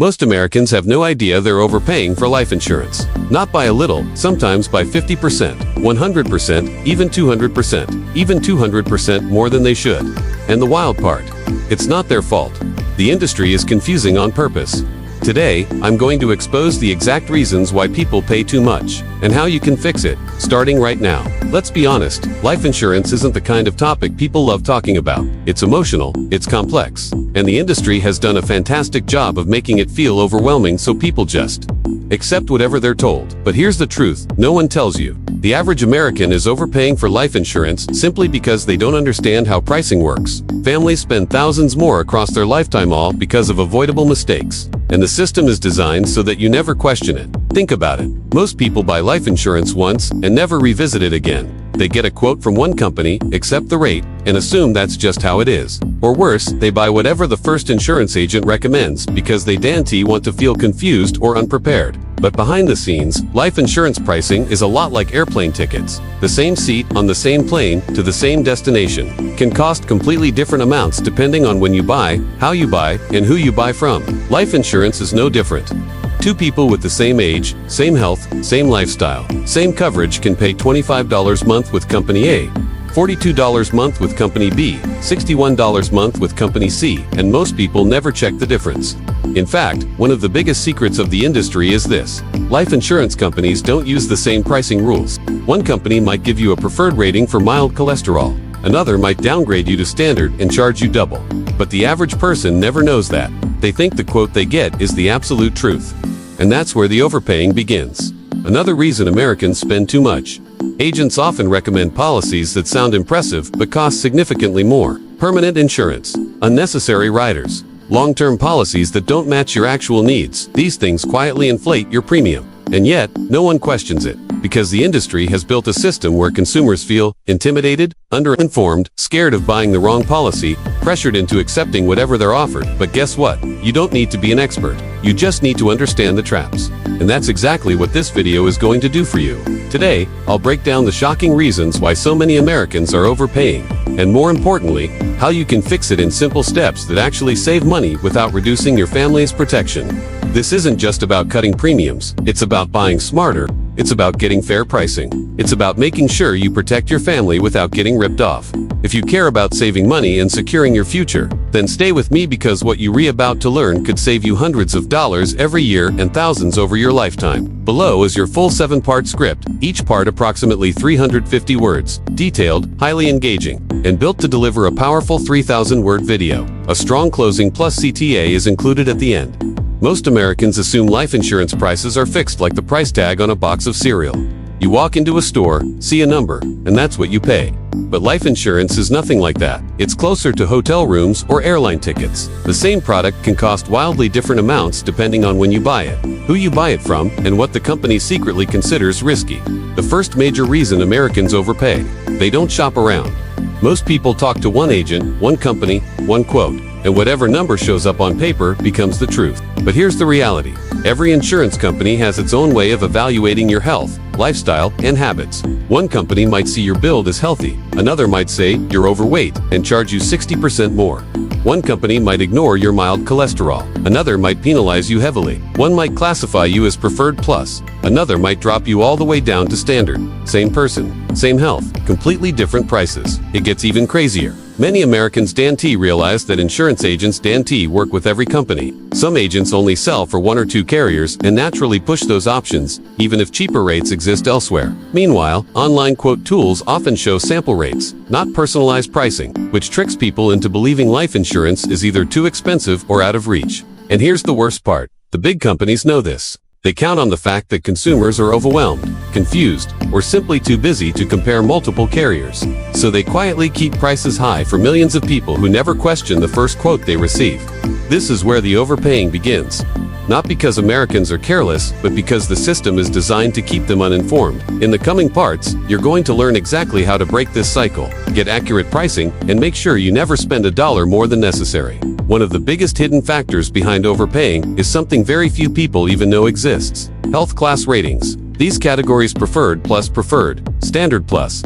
Most Americans have no idea they're overpaying for life insurance. Not by a little, sometimes by 50%, 100%, even 200%, even 200% more than they should. And the wild part, it's not their fault. The industry is confusing on purpose. Today, I'm going to expose the exact reasons why people pay too much, and how you can fix it, starting right now. Let's be honest, life insurance isn't the kind of topic people love talking about. It's emotional, it's complex, and the industry has done a fantastic job of making it feel overwhelming so people just accept whatever they're told. But here's the truth, no one tells you. The average American is overpaying for life insurance simply because they don't understand how pricing works. Families spend thousands more across their lifetime, all because of avoidable mistakes. And the system is designed so that you never question it. Think about it. Most people buy life insurance once and never revisit it again. They get a quote from one company, accept the rate, and assume that's just how it is. Or worse, they buy whatever the first insurance agent recommends because they want to feel confused or unprepared. But behind the scenes, life insurance pricing is a lot like airplane tickets. The same seat on the same plane to the same destination can cost completely different amounts depending on when you buy, how you buy, and who you buy from. Life insurance is no different. Two people with the same age, same health, same lifestyle, same coverage can pay $25 a month with Company A, $42 a month with Company B, $61 a month with Company C, and most people never check the difference. In fact, one of the biggest secrets of the industry is this. Life insurance companies don't use the same pricing rules. One company might give you a preferred rating for mild cholesterol. Another might downgrade you to standard and charge you double. But the average person never knows that. They think the quote they get is the absolute truth. And that's where the overpaying begins. Another reason Americans spend too much. Agents often recommend policies that sound impressive but cost significantly more. Permanent insurance, unnecessary riders, long-term policies that don't match your actual needs. These things quietly inflate your premium. And yet, no one questions it, because the industry has built a system where consumers feel intimidated, underinformed, scared of buying the wrong policy, pressured into accepting whatever they're offered. But guess what? You don't need to be an expert. You just need to understand the traps. And that's exactly what this video is going to do for you. Today, I'll break down the shocking reasons why so many Americans are overpaying, and more importantly, how you can fix it in simple steps that actually save money without reducing your family's protection. This isn't just about cutting premiums, it's about buying smarter, it's about getting fair pricing. It's about making sure you protect your family without getting ripped off. If you care about saving money and securing your future, then stay with me, because what you're about to learn could save you hundreds of dollars every year and thousands over your lifetime. Below is your full 7-part script, each part approximately 350 words, detailed, highly engaging, and built to deliver a powerful 3,000-word video. A strong closing plus CTA is included at the end. Most Americans assume life insurance prices are fixed like the price tag on a box of cereal. You walk into a store, see a number, and that's what you pay. But life insurance is nothing like that. It's closer to hotel rooms or airline tickets. The same product can cost wildly different amounts depending on when you buy it, who you buy it from, and what the company secretly considers risky. The first major reason Americans overpay: they don't shop around. Most people talk to one agent, one company, one quote, and whatever number shows up on paper becomes the truth. But here's the reality. Every insurance company has its own way of evaluating your health, lifestyle, and habits. One company might see your build as healthy. Another might say you're overweight and charge you 60% more. One company might ignore your mild cholesterol. Another might penalize you heavily. One might classify you as preferred plus. Another might drop you all the way down to standard. Same person, same health, completely different prices. It gets even crazier. Many Americans don't realize that insurance agents don't work with every company. Some agents only sell for one or two carriers and naturally push those options, even if cheaper rates exist elsewhere. Meanwhile, online quote tools often show sample rates, not personalized pricing, which tricks people into believing life insurance is either too expensive or out of reach. And here's the worst part. The big companies know this. They count on the fact that consumers are overwhelmed, confused, or simply too busy to compare multiple carriers. So they quietly keep prices high for millions of people who never question the first quote they receive. This is where the overpaying begins. Not because Americans are careless, but because the system is designed to keep them uninformed. In the coming parts, you're going to learn exactly how to break this cycle, get accurate pricing, and make sure you never spend a dollar more than necessary. One of the biggest hidden factors behind overpaying is something very few people even know exists: health class ratings. These categories: preferred plus preferred, standard plus,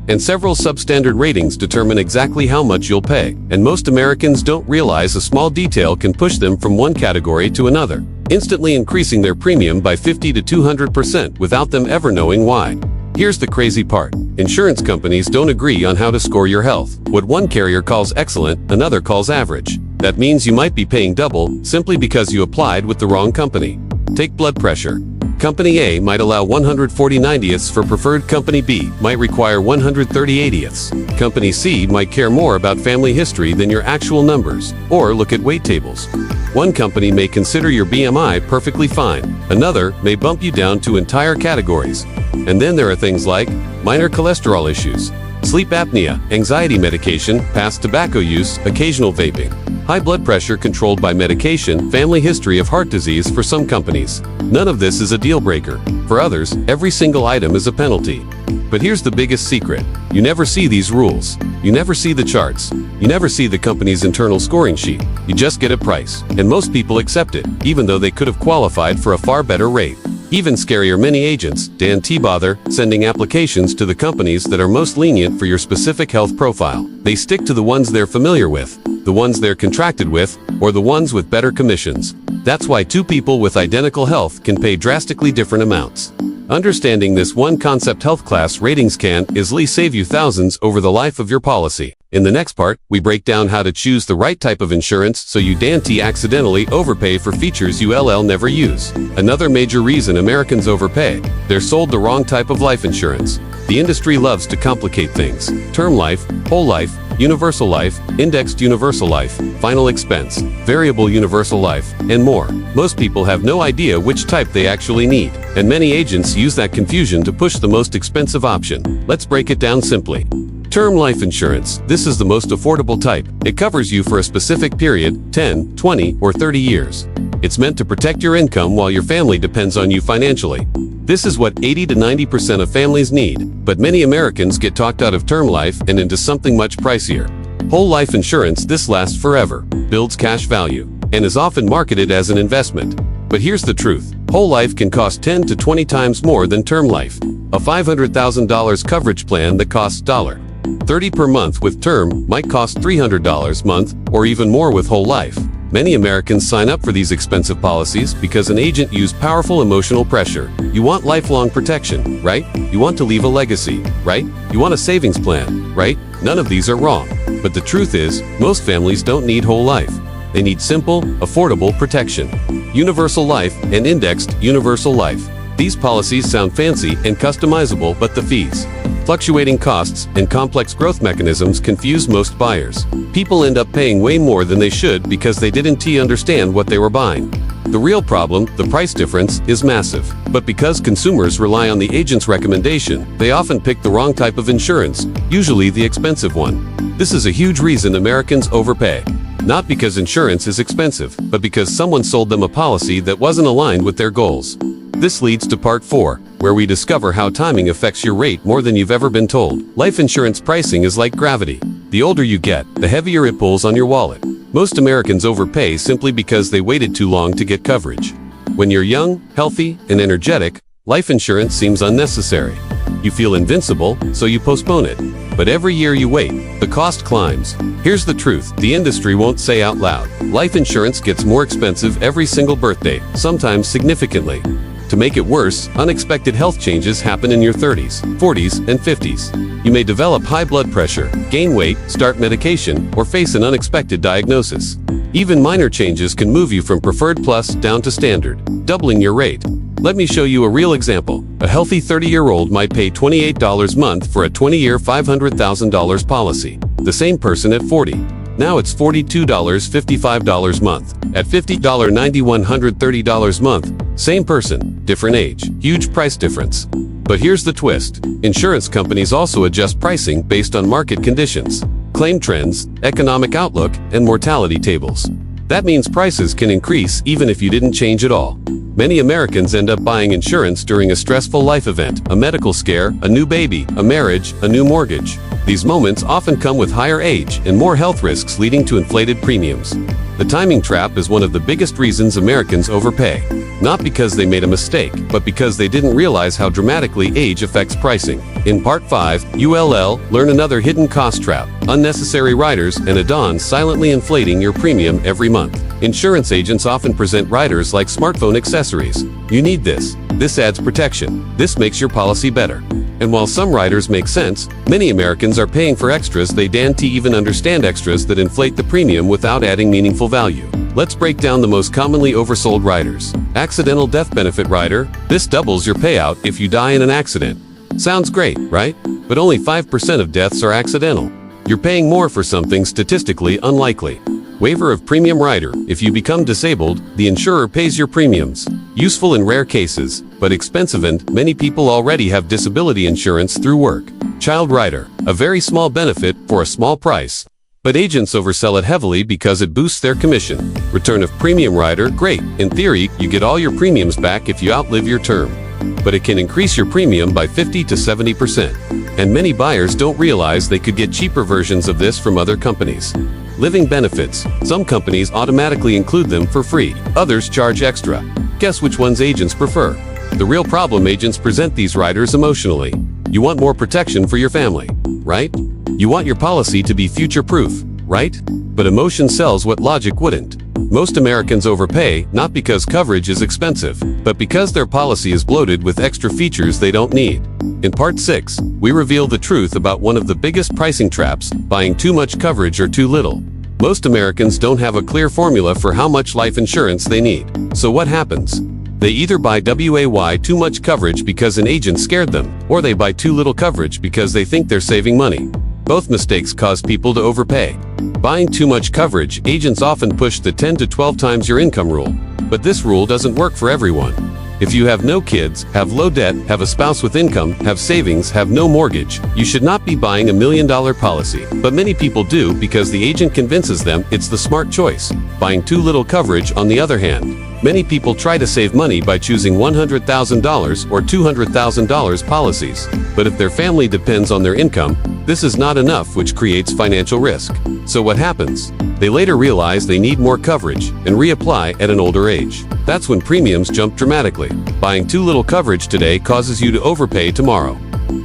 and several substandard ratings determine exactly how much you'll pay. And most Americans don't realize a small detail can push them from one category to another, instantly increasing their premium by 50 to 200% without them ever knowing why. Here's the crazy part. Insurance companies don't agree on how to score your health. What one carrier calls excellent, another calls average. That means you might be paying double simply because you applied with the wrong company. Take blood pressure. Company A might allow 140 90ths for preferred. Company B might require 130 80ths. Company C might care more about family history than your actual numbers, or look at weight tables. One company may consider your BMI perfectly fine. Another may bump you down to entire categories. And then there are things like minor cholesterol issues, sleep apnea, anxiety medication, past tobacco use, occasional vaping, high blood pressure controlled by medication, family history of heart disease. For some companies, none of this is a deal breaker. For others, every single item is a penalty. But here's the biggest secret. You never see these rules. You never see the charts. You never see the company's internal scoring sheet. You just get a price. And most people accept it, even though they could have qualified for a far better rate. Even scarier, many agents don't bother sending applications to the companies that are most lenient for your specific health profile. They stick to the ones they're familiar with, the ones they're contracted with, or the ones with better commissions. That's why two people with identical health can pay drastically different amounts. Understanding this one concept, health class ratings can easily save you thousands over the life of your policy. In the next part, we break down how to choose the right type of insurance so you don't accidentally overpay for features you'll never use. Another major reason Americans overpay: they're sold the wrong type of life insurance. The industry loves to complicate things. Term life, whole life, universal life, indexed universal life, final expense, variable universal life, and more. Most people have no idea which type they actually need, and many agents use that confusion to push the most expensive option. Let's break it down simply. Term life insurance. This is the most affordable type. It covers you for a specific period, 10, 20, or 30 years. It's meant to protect your income while your family depends on you financially. This is what 80 to 90% of families need, but many Americans get talked out of term life and into something much pricier. Whole life insurance. This lasts forever, builds cash value, and is often marketed as an investment. But here's the truth. Whole life can cost 10 to 20 times more than term life. A $500,000 coverage plan that costs $30 per month with term might cost $300 a month, or even more with whole life. Many Americans sign up for these expensive policies because an agent used powerful emotional pressure. You want lifelong protection, right? You want to leave a legacy, right? You want a savings plan, right? None of these are wrong. But the truth is, most families don't need whole life. They need simple, affordable protection. Universal life and indexed universal life. These policies sound fancy and customizable, but the fees, fluctuating costs, and complex growth mechanisms confuse most buyers. People end up paying way more than they should because they didn't understand what they were buying. The real problem, the price difference, is massive. But because consumers rely on the agent's recommendation, they often pick the wrong type of insurance, usually the expensive one. This is a huge reason Americans overpay. Not because insurance is expensive, but because someone sold them a policy that wasn't aligned with their goals. This leads to part 4, where we discover how timing affects your rate more than you've ever been told. Life insurance pricing is like gravity. The older you get, the heavier it pulls on your wallet. Most Americans overpay simply because they waited too long to get coverage. When you're young, healthy, and energetic, life insurance seems unnecessary. You feel invincible, so you postpone it. But every year you wait, the cost climbs. Here's the truth the industry won't say out loud. Life insurance gets more expensive every single birthday, sometimes significantly. To make it worse, unexpected health changes happen in your 30s, 40s, and 50s. You may develop high blood pressure, gain weight, start medication, or face an unexpected diagnosis. Even minor changes can move you from Preferred Plus down to Standard, doubling your rate. Let me show you a real example. A healthy 30-year-old might pay $28 a month for a 20-year $500,000 policy. The same person at 40. Now it's $42.55 a month. At $50, $9,130 a month. Same person, different age. Huge price difference. But here's the twist. Insurance companies also adjust pricing based on market conditions, claim trends, economic outlook, and mortality tables. That means prices can increase even if you didn't change at all. Many Americans end up buying insurance during a stressful life event, a medical scare, a new baby, a marriage, a new mortgage. These moments often come with higher age and more health risks, leading to inflated premiums. The timing trap is one of the biggest reasons Americans overpay. Not because they made a mistake, but because they didn't realize how dramatically age affects pricing. In Part 5, ULL, learn another hidden cost trap, unnecessary riders and add-ons silently inflating your premium every month. Insurance agents often present riders like smartphone accessories. You need this. This adds protection. This makes your policy better. And while some riders make sense, many Americans are paying for extras they don't even understand, extras that inflate the premium without adding meaningful value. Let's break down the most commonly oversold riders. Accidental death benefit rider. This doubles your payout if you die in an accident. Sounds great, right? But only 5% of deaths are accidental. You're paying more for something statistically unlikely. Waiver of premium rider. If you become disabled, the insurer pays your premiums. Useful in rare cases, but expensive, and many people already have disability insurance through work. Child rider. A very small benefit for a small price. But agents oversell it heavily because it boosts their commission. Return of premium rider. Great. In theory, you get all your premiums back if you outlive your term. But it can increase your premium by 50 to 70%. And many buyers don't realize they could get cheaper versions of this from other companies. Living benefits. Some companies automatically include them for free. Others charge extra. Guess which ones agents prefer? The real problem: agents present these riders emotionally. You want more protection for your family, right? You want your policy to be future-proof, right? But emotion sells what logic wouldn't. Most Americans overpay not because coverage is expensive, but because their policy is bloated with extra features they don't need. In Part 6, we reveal the truth about one of the biggest pricing traps: buying too much coverage or too little. Most Americans don't have a clear formula for how much life insurance they need. So what happens? They either buy way too much coverage because an agent scared them, or they buy too little coverage because they think they're saving money. Both mistakes cause people to overpay. Buying too much coverage. Agents often push the 10 to 12 times your income rule. But this rule doesn't work for everyone. If you have no kids, have low debt, have a spouse with income, have savings, have no mortgage, you should not be buying $1 million policy. But many people do because the agent convinces them it's the smart choice. Buying too little coverage, on the other hand. Many people try to save money by choosing $100,000 or $200,000 policies. But if their family depends on their income, this is not enough, which creates financial risk. So what happens? They later realize they need more coverage and reapply at an older age. That's when premiums jump dramatically. Buying too little coverage today causes you to overpay tomorrow.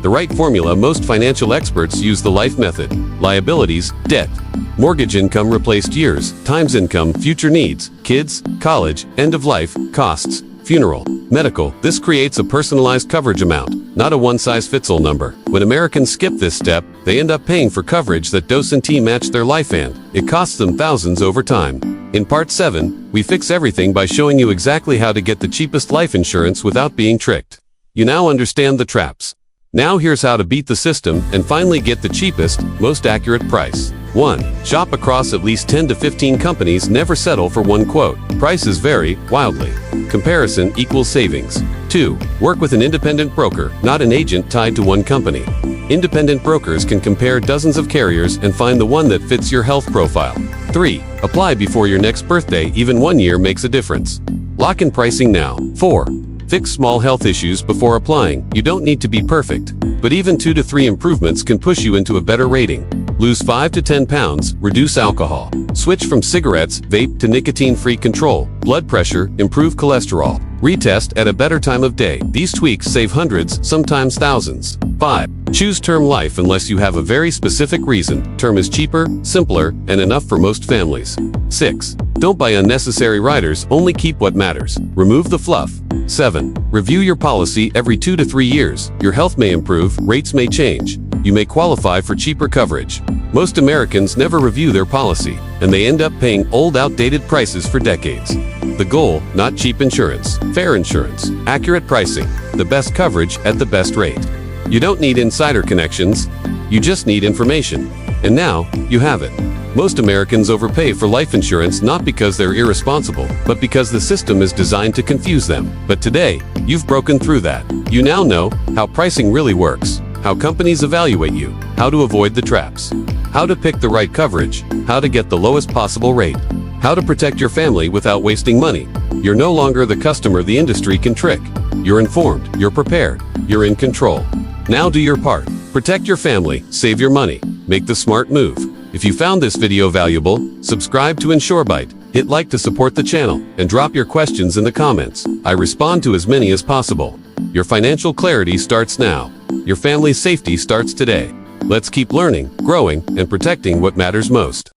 The right formula: most financial experts use the life method. Liabilities, debt. Mortgage income replaced years, times income, future needs, kids, college, end of life, costs, funeral, medical. This creates a personalized coverage amount, not a one-size-fits-all number. When Americans skip this step, they end up paying for coverage that doesn't match their life, and it costs them thousands over time. In Part 7, we fix everything by showing you exactly how to get the cheapest life insurance without being tricked. You now understand the traps. Now here's how to beat the system and finally get the cheapest, most accurate price. 1. Shop across at least 10 to 15 companies. Never settle for one quote. Prices vary wildly. Comparison equals savings. 2. Work with an independent broker, not an agent tied to one company. Independent brokers can compare dozens of carriers and find the one that fits your health profile. 3. Apply before your next birthday. Even 1 year makes a difference. Lock in pricing now. 4. Fix small health issues before applying. You don't need to be perfect, but even 2 to 3 improvements can push you into a better rating. Lose 5 to 10 pounds, reduce alcohol. Switch from cigarettes, vape to nicotine-free. Control blood pressure, improve cholesterol. Retest at a better time of day. These tweaks save hundreds, sometimes thousands. 5. Choose term life unless you have a very specific reason. Term is cheaper, simpler, and enough for most families. 6. Don't buy unnecessary riders, only keep what matters. Remove the fluff. 7. Review your policy every 2 to 3 years. Your health may improve, rates may change. You may qualify for cheaper coverage. Most Americans never review their policy, and they end up paying old, outdated prices for decades. The goal: not cheap insurance, fair insurance, accurate pricing, the best coverage at the best rate. You don't need insider connections, you just need information. And now, you have it. Most Americans overpay for life insurance not because they're irresponsible, but because the system is designed to confuse them. But today, you've broken through that. You now know how pricing really works, how companies evaluate you, how to avoid the traps, how to pick the right coverage, how to get the lowest possible rate, how to protect your family without wasting money. You're no longer the customer the industry can trick. You're informed, you're prepared, you're in control. Now do your part. Protect your family, save your money, make the smart move. If you found this video valuable, subscribe to InsureByte. Hit like to support the channel and drop your questions in the comments. I respond to as many as possible. Your financial clarity starts now. Your family's safety starts today. Let's keep learning, growing, and protecting what matters most.